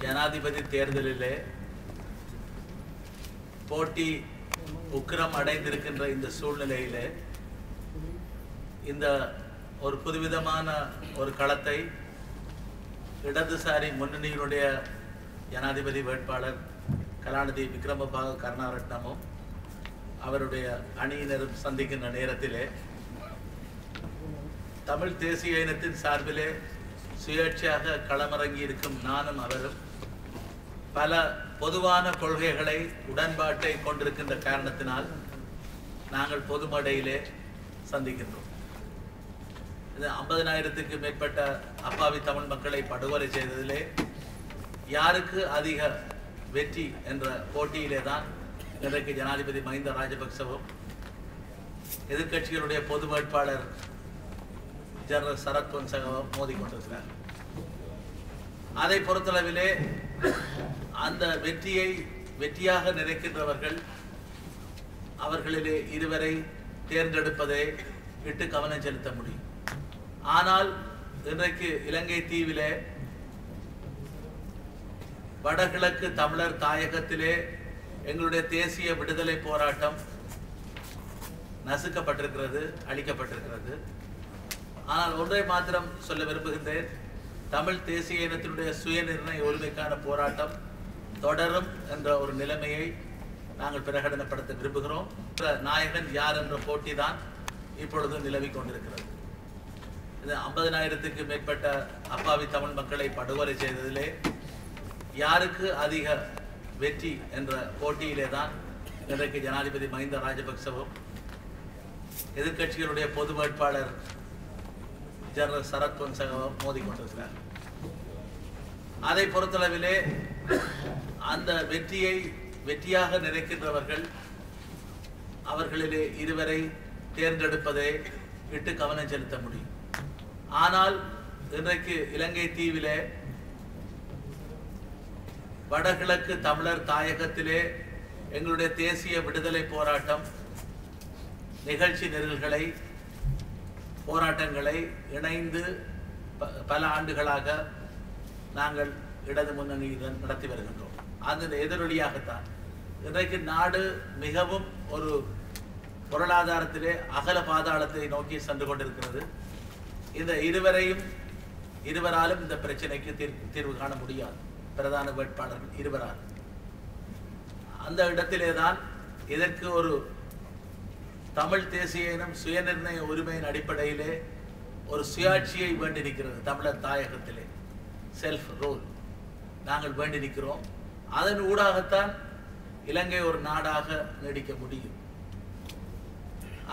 ஜனாதிபதி தேர்தலிலே போட்டி உக்கிரம் அடைந்திருக்கின்ற இந்த சூழ்நிலையிலே இந்த ஒரு புதுவிதமான ஒரு களத்தை இடதுசாரி முன்னணியினுடைய ஜனாதிபதி வேட்பாளர் கலாநிதி விக்ரமபாகு கருணாரட்னமும் அவருடைய அணியினரும் சந்திக்கின்ற நேரத்திலே தமிழ் தேசிய இனத்தின் சார்பிலே சுயேட்சையாக களமிறங்கி இருக்கும் நானும் அவரும் பல பொதுவான கொள்கைகளை உடன்பாட்டை கொண்டிருக்கின்ற காரணத்தினால் நாங்கள் பொது மேடையிலே சந்திக்கின்றோம். இது 50,000க்கு மேற்பட்ட அப்பாவி தமிழ் மக்களை படுகொலை செய்ததிலே யாருக்கு அதிக வெற்றி என்ற போட்டியிலே தான் இன்றைக்கு ஜனாதிபதி மஹிந்த ராஜபக்சவும் எதிர்கட்சிகளுடைய பொது வேட்பாளர் ஜெனரல் சரத் பொன்சேகாவும் மோதிக்கொண்டிருக்கிறார். அதை பொறுத்தளவிலே அந்த வெற்றியாக நினைக்கின்றவர்கள் அவர்களிலே இருவரை தேர்ந்தெடுப்பதை விட்டு கவனம் செலுத்த முடியும். ஆனால் இன்றைக்கு இலங்கை தீவிலே வடகிழக்கு தமிழர் தாயகத்திலே எங்களுடைய தேசிய விடுதலை போராட்டம் நசுக்கப்பட்டிருக்கிறது, அழிக்கப்பட்டிருக்கிறது. ஆனால் ஒன்றை மாத்திரம் சொல்ல விரும்புகின்றேன். தமிழ் தேசிய இனத்தினுடைய சுயநிர்ணய உரிமைக்கான போராட்டம் தொடரும் என்ற ஒரு நிலைமையை நாங்கள் பிரகடனப்படுத்த விரும்புகிறோம். நாயகன் யார் என்ற போட்டி தான் இப்பொழுது நிலவி கொண்டிருக்கிறது. இது 50,000க்கு மேற்பட்ட அப்பாவி தமிழ் மக்களை படுகொலை செய்ததிலே யாருக்கு அதிக வெற்றி என்ற போட்டியிலே தான் இன்றைக்கு ஜனாதிபதி மஹிந்த ராஜபக்சவும் எதிர்கட்சிகளுடைய பொது வேட்பாளர் ஜெனரல் சரத் பொன்சேகாவும் மோதிக்கொண்டிருக்கிறார். அதை பொறுத்தளவிலே அந்த வெற்றியாக நினைக்கின்றவர்கள் அவர்களிலே இருவரை தேர்ந்தெடுப்பதை விட்டு கவனம் செலுத்த முடியும். ஆனால் இன்றைக்கு இலங்கை தீவிலே வடகிழக்கு தமிழர் தாயகத்திலே எங்களுடைய தேசிய விடுதலை போராட்டம் நிகழ்ச்சி நிரல்களை போராட்டங்களை இணைந்து பல ஆண்டுகளாக நாங்கள் இடது முன்னணியுடன் நடத்தி வருகின்றோம். அந்த எதிரொலியாகத்தான் இன்றைக்கு நாடு மிகவும் ஒரு பொருளாதாரத்திலே அகல பாதாளத்தை நோக்கி சென்று கொண்டிருக்கிறது. இந்த இருவராலும் இந்த பிரச்சனைக்கு தீர்வு காண முடியாது. பிரதான வேட்பாளர்கள் இருவரால் அந்த இடத்திலே தான் இதற்கு ஒரு தமிழ் தேசிய இனம் சுயநிர்ணய உரிமையின் அடிப்படையிலே ஒரு சுயாட்சியை வேண்டியிருக்கிறது. தமிழர் தாயகத்திலே செல்ஃப் ரோல் நாங்கள் வேண்டியிருக்கிறோம். அதன் ஊடாகத்தான் இலங்கை ஒரு நாடாக நீடிக்க முடியும்.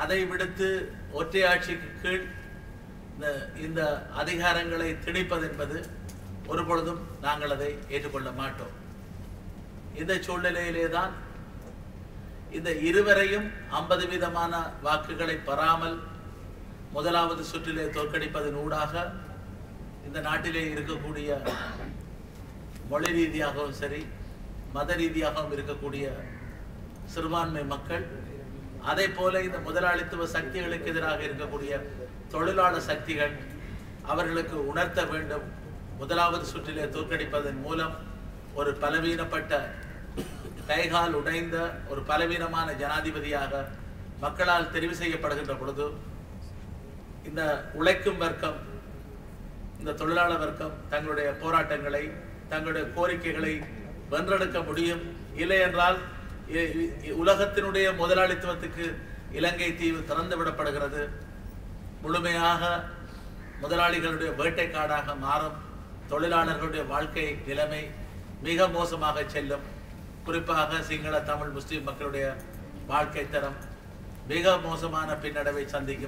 அதை விடுத்து ஒற்றையாட்சிக்கு கீழ் இந்த அதிகாரங்களை திணிப்பது என்பது ஒரு பொழுதும் நாங்கள் அதை ஏற்றுக்கொள்ள மாட்டோம். இந்த சூழ்நிலையிலே தான் இந்த இருவரையும் 50% வாக்குகளை பெறாமல் முதலாவது சுற்றிலே தோற்கடிப்பதன் ஊடாக இந்த நாட்டிலே இருக்கக்கூடிய மொழி ரீதியாகவும் சரி மத ரீதியாகவும் இருக்கக்கூடிய சிறுபான்மை மக்கள், அதே போல இந்த முதலாளித்துவ சக்திகளுக்கு எதிராக இருக்கக்கூடிய தொழிலாளர் சக்திகள் அவர்களுக்கு உணர்த்த வேண்டும். முதலாவது சுற்றிலே தோற்கடிப்பதன் மூலம் ஒரு பலவீனப்பட்ட கைகால் உடைந்த ஒரு பலவீனமான ஜனாதிபதியாக மக்களால் தெரிவு செய்யப்படுகின்ற பொழுது இந்த உழைக்கும் வர்க்கம், இந்த தொழிலாளர் வர்க்கம் தங்களுடைய போராட்டங்களை தங்களுடைய கோரிக்கைகளை வென்றெடுக்க முடியும். இல்லை என்றால் உலகத்தினுடைய முதலாளித்துவத்துக்கு இலங்கை தீவு திறந்து விடப்படுகிறது. முழுமையாக முதலாளிகளுடைய வேட்டைக்காடாக மாறும். தொழிலாளர்களுடைய வாழ்க்கை நிலைமை மிக மோசமாக செல்லும். குறிப்பாக சிங்கள தமிழ் முஸ்லிம் மக்களுடைய வாழ்க்கை தரம் மிக மோசமான பின்னடைவை சந்திக்கும்.